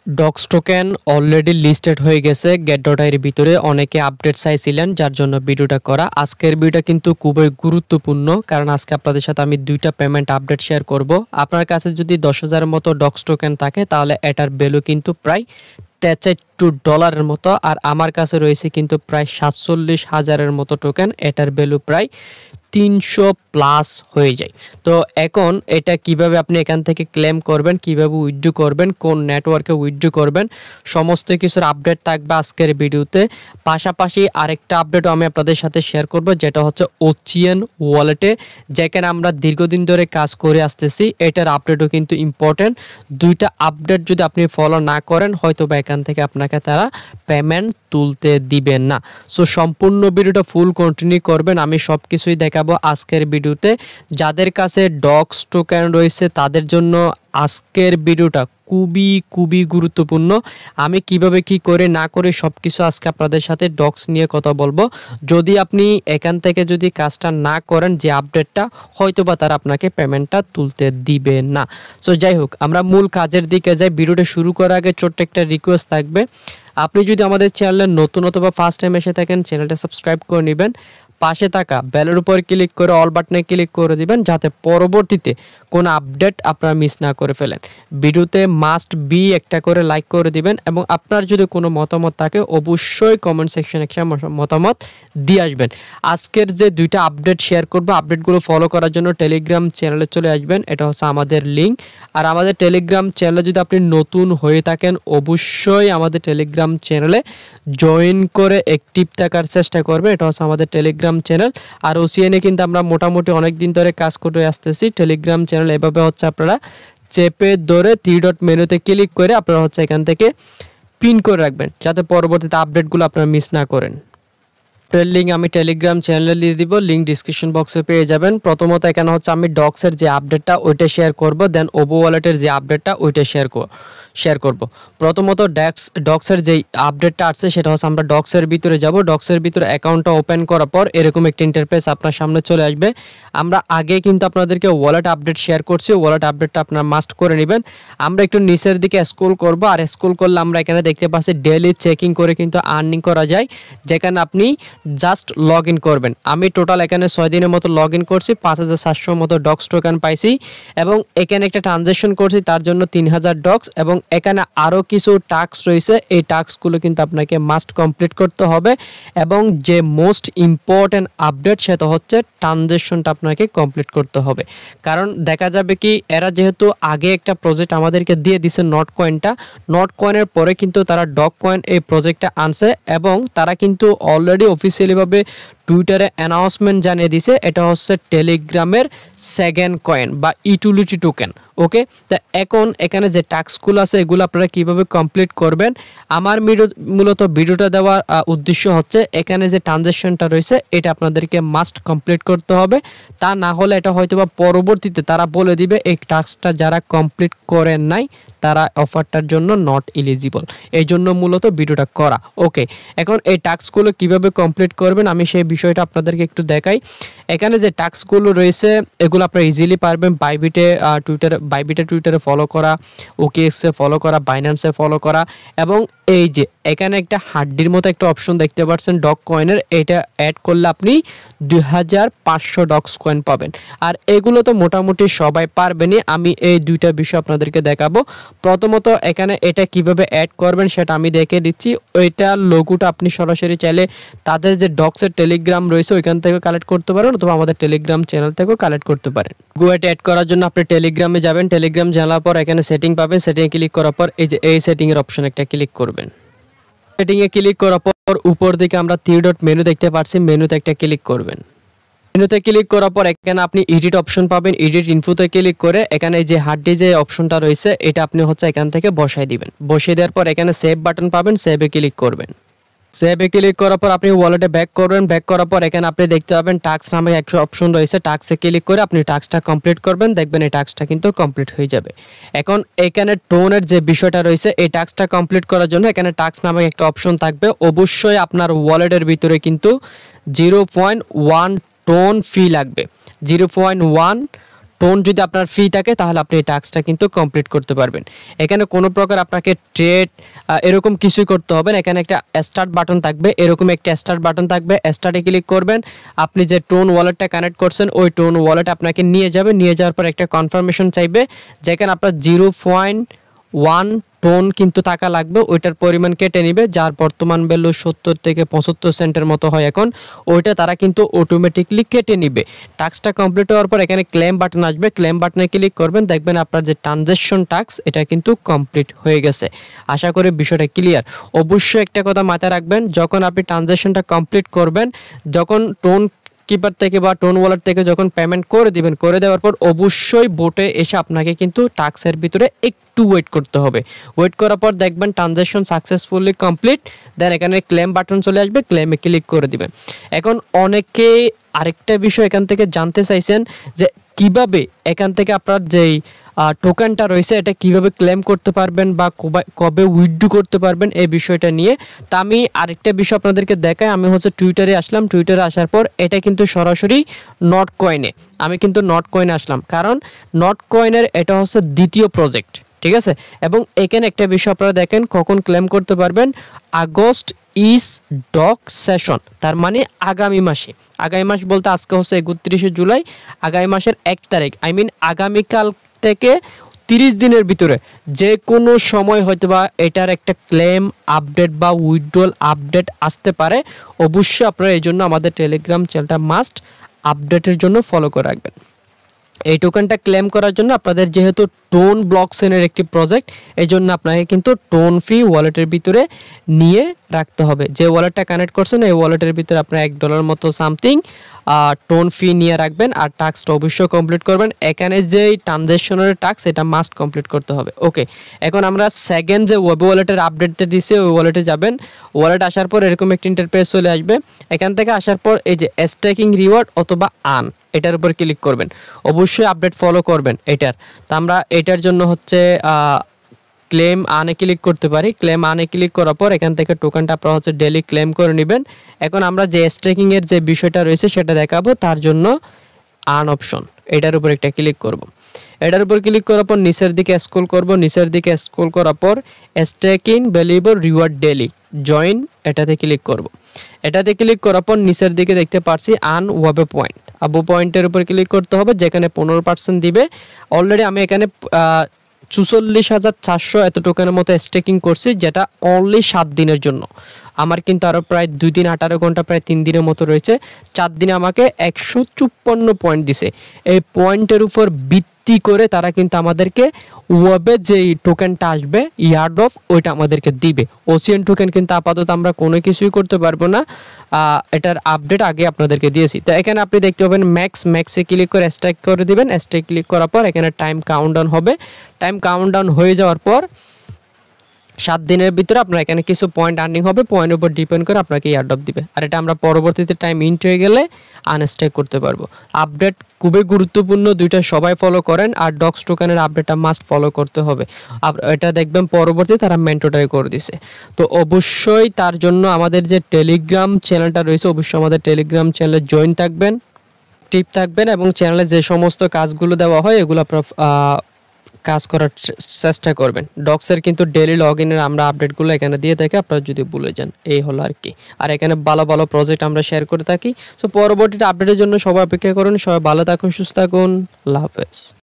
Docs token already listed হয়ে গেছে get.io এর ভিতরে। অনেকে আপডেট চাইছিলেন, যার জন্য ভিডিওটা করা। আজকের ভিডিওটা কিন্তু খুবই গুরুত্বপূর্ণ, কারণ আজকে আপনাদের সাথে আমি 2টা পেমেন্ট আপডেট শেয়ার করব। আপনার কাছে যদি 10,000 এর মতো ডক্স টোকেন থাকে, তাহলে এটার ভ্যালু কিন্তু প্রায় $73 মতো। আর আমার কাছে রয়েছে কিন্তু প্রায় 47,000 মতো টোকেন। এটার ভ্যালু প্রায় 300 প্লাস হয়ে যায়। তো এখন এটা কিভাবে আপনি এখান থেকে ক্লেম করবেন, কিভাবে উইথড্র করবেন, কোন নেটওয়ার্কে উইথড্র করবেন, সমস্ত কিছুর আপডেট থাকবে আজকের ভিডিওতে। পাশাপাশি আরেকটা আপডেটও আমি আপনাদের সাথে শেয়ার করব, যেটা হচ্ছে ওচিয়ান ওয়ালেটে, যেখানে আমরা দীর্ঘদিন ধরে কাজ করে আসতেছি। এটার আপডেটও কিন্তু ইম্পর্টেন্ট। 2টা আপডেট যদি আপনি ফলো না করেন, হয়তো বা এখান থেকে আপনাকে তারা পেমেন্ট তুলতে দিবেন না। সো সম্পূর্ণ ভিডিওটা ফুল কন্টিনিউ করবেন, আমি সব কিছুই দেখাবো আজকের ভিডিওতে। যাদের কাছে ডক্স টোকেন রয়েছে তাদের জন্য আজকের ভিডিওটা খুবই গুরুত্বপূর্ণ। আমি কিভাবে কি করে না করে সব কিছু আজকে আপনাদের সাথে ডক্স নিয়ে কথা বলবো। যদি আপনি এখান থেকে যদি কাজটা না করেন, যে আপডেটটা, হয়তো বা তারা আপনাকে পেমেন্টটা তুলতে দিবে না। সো যাই হোক, আমরা মূল কাজের দিকে যাই। ভিডিওটা শুরু করার আগে ছোট্ট একটা রিকোয়েস্ট থাকবে, আপনি যদি আমাদের চ্যানেলে নতুন অথবা ফার্স্ট টাইম এসে থাকেন, চ্যানেলটা সাবস্ক্রাইব করে নেবেন। পাশে থাকা বেলের উপর ক্লিক করে অল বাটনে ক্লিক করে দিবেন, যাতে পরবর্তীতে কোনো আপডেট আপনারা মিস না করে ফেলেন। ভিডিওতে মাস্ট বি একটা করে লাইক করে দিবেন, এবং আপনার যদি কোনো মতামত থাকে অবশ্যই কমেন্ট সেকশনে একটা মতামত দিয়ে আসবেন। আজকের যে 2টা আপডেট শেয়ার করব, আপডেটগুলো ফলো করার জন্য টেলিগ্রাম চ্যানেলে চলে আসবেন। এটা হচ্ছে আমাদের লিঙ্ক। আর আমাদের টেলিগ্রাম চ্যানেলে যদি আপনি নতুন হয়ে থাকেন, অবশ্যই আমাদের টেলিগ্রাম চ্যানেলে জয়েন করে অ্যাক্টিভ থাকার চেষ্টা করবে। এটা হচ্ছে আমাদের টেলিগ্রাম চ্যানেল। আর ওসিএনে কিন্তু আমরা মোটামুটি অনেক দিন ধরে কাজ করে আসতেছি। টেলিগ্রাম চ্যানেল এভাবে হচ্ছে আপনারা চেপে ধরে 3 ডট মেনুতে ক্লিক করে আপনারা হচ্ছে এখান থেকে পিন করে রাখবেন, যাতে পরবর্তীতে আপডেটগুলো আপনারা মিস না করেন। লিঙ্ক আমি টেলিগ্রাম চ্যানেলে দিয়ে দিব, লিঙ্ক ডিসক্রিপশন বক্সে পেয়ে যাবেন। প্রথমত এখানে হচ্ছে আমি ডক্সের যে আপডেটটা ওইটা শেয়ার করব, দেন ওবো ওয়ালেটের যে আপডেটটা ওইটা শেয়ার করব। প্রথমত ডক্সের যে আপডেটটা আসছে, সেটা হচ্ছে আমরা ডক্সের ভিতরে যাব। ডক্সের ভিতরে অ্যাকাউন্টটা ওপেন করার পর এরকম একটা ইন্টারফেস আপনার সামনে চলে আসবে। আমরা আগে কিন্তু আপনাদেরকে ওয়ালেট আপডেট শেয়ার করছি, ওয়ালেট আপডেটটা আপনারা মাস্ট করে নেবেন। আমরা একটু নিচের দিকে স্ক্রল করব, আর স্ক্রল করলে আমরা এখানে দেখতে পাচ্ছি ডেইলি চেকিং করে কিন্তু আর্নিং করা যায়, যেখানে আপনি জাস্ট লগ ইন করবেন। আমি টোটাল এখানে 6 দিনের মতো লগ ইন করছি, 5,700 মতো ডক্স টোকেন পাইছি, এবং এখানে একটা ট্রানজ্যাকশন করছি, তার জন্য 3,000 ডক্স। এবং এখানে আরও কিছু টাস্ক রয়েছে, এই টাস্কগুলো কিন্তু আপনাকে মাস্ট কমপ্লিট করতে হবে। এবং যে মোস্ট ইম্পর্টেন্ট আপডেট, সেটা হচ্ছে ট্রানজ্যাকশনটা আপনাকে কমপ্লিট করতে হবে। কারণ দেখা যাবে কি, এরা যেহেতু আগে একটা প্রজেক্ট আমাদেরকে দিয়ে দিছে নট কয়েনের পরে কিন্তু তারা ডগ কয়েন এই প্রজেক্টটা আনছে, এবং তারা কিন্তু অলরেডি অফিসিয়ালিভাবে টুইটারে অ্যানাউন্সমেন্ট জানিয়ে দিছে এটা হচ্ছে টেলিগ্রামের সেকেন্ড কয়েন বা ইউটিলিটি টোকেন। ওকে, তো এখন এখানে যে টাস্কগুলো আছে এগুলো আপনারা কিভাবে কমপ্লিট করবেন, আমার মূলত ভিডিওটা দেওয়ার উদ্দেশ্য হচ্ছে এখানে যে ট্রানজ্যাকশনটা রয়েছে এটা আপনাদেরকে মাস্ট কমপ্লিট করতে হবে। তা না হলে এটা হয়তো বা পরবর্তীতে তারা বলে দিবে এই টাস্কটা যারা কমপ্লিট করেন নাই তারা অফারটার জন্য নট এলিজিবল। এই জন্য মূলত ভিডিওটা করা। ওকে, এখন এই টাস্কগুলো কিভাবে কমপ্লিট করবেন আমি সেই বিষয়টা আপনাদেরকে একটু দেখাই। এখানে যে টাস্কগুলো রয়েছে এগুলো আপনারা ইজিলি পারবেন। টুইটারে ফলো করা, ওকেএক্সে ফলো করা, বাইন্যান্সে ফলো করা, এবং এই যে এখানে একটা হাড্ডির মতো একটা অপশন দেখতে পাচ্ছেন ডগ কয়েনের, এটা অ্যাড করলে আপনি 2,500 ডক্স কয়েন পাবেন। আর এগুলো তো মোটামুটি সবাই পারবেনই, আমি এই 2টা বিষয় আপনাদেরকে দেখাবো। প্রথমত এখানে এটা কিভাবে অ্যাড করবেন সেটা আমি দেখে দিচ্ছি। ওইটা লোগোটা আপনি সরাসরি চাইলে তাদের যে ডক্সের টেলিগ্রাম রয়েছে ওইখান থেকে কালেক্ট করতে পারেন, অথবা আমাদের টেলিগ্রাম চ্যানেল থেকেও কালেক্ট করতে পারেন। গুয়াটা অ্যাড করার জন্য আপনি টেলিগ্রামে যাবেন, টেলিগ্রাম জানার পর এখানে সেটিং পাবেন, সেটিংয়ে ক্লিক করার পর এই যে এই সেটিংয়ের অপশন একটা ক্লিক করবেন। সেটিংয়ে ক্লিক করার পর উপর দিকে আমরা 3 ডট মেনু দেখতে পাচ্ছি, মেনুতে একটা ক্লিক করবেন। মেনুতে ক্লিক করার পর এখানে আপনি এডিট অপশন পাবেন, এডিট ইনফোতে ক্লিক করে এখানে যে হার্ডি যে অপশনটা রয়েছে এটা আপনি হচ্ছে এখান থেকে বসাই দিবেন। বসিয়ে দেওয়ার পর এখানে সেভ বাটন পাবেন, সেভে ক্লিক করবেন। সেভে ক্লিক করার পর আপনি ওয়ালেটে ব্যাক করবেন। ব্যাক করার পর এখানে আপনি দেখতে পাবেন টাস্ক নামে একটা অপশন রয়েছে, টাস্কে ক্লিক করে আপনি টাস্কটা কমপ্লিট করবেন, দেখবেন এই টাস্কটা কিন্তু কমপ্লিট হয়ে যাবে। এখন এখানে টোনের যে বিষয়টা রয়েছে এই টাস্কটা কমপ্লিট করার জন্য এখানে টাস্ক নামে একটা অপশন থাকবে। অবশ্যই আপনার ওয়ালেটের ভিতরে কিন্তু 0.1 টোন ফি লাগবে। 0.1 টোন যদি আপনার ফ্রি থাকে তাহলে আপনি এই টাস্কটা কিন্তু কমপ্লিট করতে পারবেন। এখানে কোনো প্রকার আপনাকে ট্রেড এরকম কিছুই করতে হবে না। এখানে একটা স্টার্ট বাটন থাকবে, এরকম একটা স্টার্ট বাটন থাকবে, স্টার্টে ক্লিক করবেন। আপনি যে টোন ওয়ালেটটা কানেক্ট করছেন ওই টোন ওয়ালেট আপনাকে নিয়ে যাবে, নিয়ে যাওয়ার পর একটা কনফার্মেশন চাইবে যেখানে আপনার 0.1 টোন কিন্তু টাকা লাগবে, ওইটার পরিমাণ কেটে নিবে, যার বর্তমান ভ্যালু 70 থেকে 75 সেন্টের মতো হয় এখন, ওইটা তারা কিন্তু অটোমেটিকলি কেটে নিবে। টাস্কটা কমপ্লিট হওয়ার পর এখানে ক্লেম বাটন আসবে, ক্লেম বাটনে ক্লিক করবেন, দেখবেন আপনার যে ট্রানজ্যাকশন টাস্ক এটা কিন্তু কমপ্লিট হয়ে গেছে। আশা করি বিষয়টা ক্লিয়ার। অবশ্যই একটা কথা মাথায় রাখবেন, যখন আপনি ট্রানজ্যাকশনটা কমপ্লিট করবেন, যখন টোন কিপার থেকে বা টোন ওয়ালেট থেকে যখন পেমেন্ট করে দিবেন, করে দেওয়ার পর অবশ্যই বোটে এসে আপনাকে কিন্তু টাস্কের ভিতরে একটু ওয়েট করতে হবে। ওয়েট করার পর দেখবেন ট্রানজ্যাকশন সাকসেসফুলি কমপ্লিট, দেন এখানে ক্লেম বাটন চলে আসবে, ক্লেমে ক্লিক করে দিবেন। এখন অনেকে আরেকটা বিষয় এখান থেকে জানতে চাইছেন যে কিভাবে এখান থেকে আপনার যেই টোকেনটা রয়েছে এটা কিভাবে ক্লেম করতে পারবেন বা কবে উইথড্র করতে পারবেন এই বিষয়টা নিয়ে। তা আমি আরেকটা বিষয় আপনাদেরকে দেখাই। আমি হচ্ছে টুইটারে আসলাম, টুইটারে আসার পর এটা কিন্তু সরাসরি নট কয়েনে, আমি কিন্তু নট কয়েনে আসলাম, কারণ নট কয়েনের এটা হচ্ছে দ্বিতীয় প্রজেক্ট, ঠিক আছে। এবং এখানে একটা বিষয় আপনারা দেখেন কখন ক্লেম করতে পারবেন, আগস্ট ইস ডক সেশন, তার মানে আগামী মাসে, আগামী মাস বলতে আজকে হচ্ছে 31শে জুলাই, আগামী মাসের 1 তারিখ, আই মিন আগামীকাল থেকে 30 দিনের ভিতরে যে কোনো সময় হয়তো বা এটার একটা ক্লেম আপডেট বা উইথড্রল আপডেট আসতে পারে। অবশ্যই আপনারা এই জন্য আমাদের টেলিগ্রাম চ্যানেলটা মাস্ট আপডেটের জন্য ফলো করে রাখবেন। এই টোকেনটা ক্লেম করার জন্য আপনাদের যেহেতু টোন ব্লকচেনের একটি প্রজেক্ট, এই জন্য আপনাকে কিন্তু টোন ফি ওয়ালেটের ভিতরে নিয়ে রাখতে হবে। যে ওয়ালেটটা কানেক্ট করছেন এই ওয়ালেটের ভিতরে আপনার $1 মতো সামথিং টোন ফি নিয়ে রাখবেন, আর টাস্কটা অবশ্যই কমপ্লিট করবেন। এখানে যে ট্রানজ্যাকশনের টাস্ক এটা মাস্ট কমপ্লিট করতে হবে। ওকে, এখন আমরা সেকেন্ড যে ওয়েব ওয়ালেটের আপডেটটা দিছে ওই ওয়ালেটে যাবেন। ওয়ালেট আসার পর এরকম একটা ইন্টারফেস চলে আসবে। এখান থেকে আসার পর এই যে স্টেকিং রিওয়ার্ড অথবা আর্ন, এটার উপর ক্লিক করবেন। অবশ্যই আপডেট ফলো করবেন এটার। তো আমরা এটার জন্য হচ্ছে ক্লেম আনে ক্লিক করতে পারি। ক্লেম আনে ক্লিক করার পর এখান থেকে টোকেনটা আপনারা হচ্ছে ডেলি ক্লেম করে নেবেন। এখন আমরা যে স্টেকিং এর যে বিষয়টা রয়েছে সেটা দেখাবো, তার জন্য আর্ন অপশন এটার উপর একটা ক্লিক করব। এটার উপর ক্লিক করার পর নিচের দিকে স্ক্রল করব, নিচের দিকে স্ক্রল করার পর staking valuable reward daily join, এটাতে ক্লিক করব। এটাতে ক্লিক করার পর নিচের দিকে দেখতে পাচ্ছি আর্ন ওয়েব পয়েন্ট, আবু পয়েন্টের উপর ক্লিক করতে হবে, যেখানে 15% দিবে। অলরেডি আমি এখানে 44,400 এত টোকেনের মতো স্টেকিং করছি, যেটা অনলি 7 দিনের জন্য। আমার কিন্তু আরও প্রায় 2 দিন 18 ঘন্টা, প্রায় 3 দিনের মতো রয়েছে। 4 দিনে আমাকে 154 পয়েন্ট দিছে। এই পয়েন্টের উপর ভিত্তি করে তারা কিন্তু আমাদেরকে ওয়েবে যেই টোকেনটা আসবে ইয়ার্ড অফ, ওইটা আমাদেরকে দিবে। ওসিএন টোকেন কিন্তু আপাতত আমরা কোনো কিছুই করতে পারবো না, এটার আপডেট আগে আপনাদেরকে দিয়েছি। তো এখানে আপনি দেখতে পাবেন ম্যাক্সে ক্লিক করে স্ট্যাক করে দিবেন। স্ট্যাক ক্লিক করার পর এখানে টাইম কাউন্টডাউন হবে। টাইম কাউন্টডাউন হয়ে যাওয়ার পর 7 দিনের ভিতরে আপনার এখানে কিছু পয়েন্ট আর্নিং হবে, পয়েন্টের উপর ডিপেন্ড করে আপনাকে ইয়ারড্রপ দিবে। আর এটা আমরা পরবর্তীতে টাইম ইন্ট হয়ে গেলে আনস্ট্যাক করতে পারবো। আপডেট খুবই গুরুত্বপূর্ণ, দুইটা সবাই ফলো করেন, আর ডক্স টোকেনের আপডেটটা মাস্ট ফলো করতে হবে। এটা দেখবেন পরবর্তী তারা ম্যান্ডেটরি করে দিছে। তো অবশ্যই তার জন্য আমাদের যে টেলিগ্রাম চ্যানেলটা রয়েছে, অবশ্যই আমাদের টেলিগ্রাম চ্যানেলে জয়েন থাকবেন, টিপ থাকবেন, এবং চ্যানেলে যে সমস্ত কাজগুলো দেওয়া হয় এগুলো আপনারা কাজ করার চেষ্টা করবেন। ডক্সের কিন্তু ডেইলি লগ ইনের আমরা আপডেটগুলো এখানে দিয়ে থাকি, আপনারা যদি ভুলে যান, এই হলো আর কি। আর এখানে ভালো ভালো প্রজেক্ট আমরা শেয়ার করে থাকি। সো পরবর্তীতে আপডেটের জন্য সবাই অপেক্ষা করুন। সবাই ভালো থাকুন, সুস্থ থাকুন, আল্লাহ হাফেজ।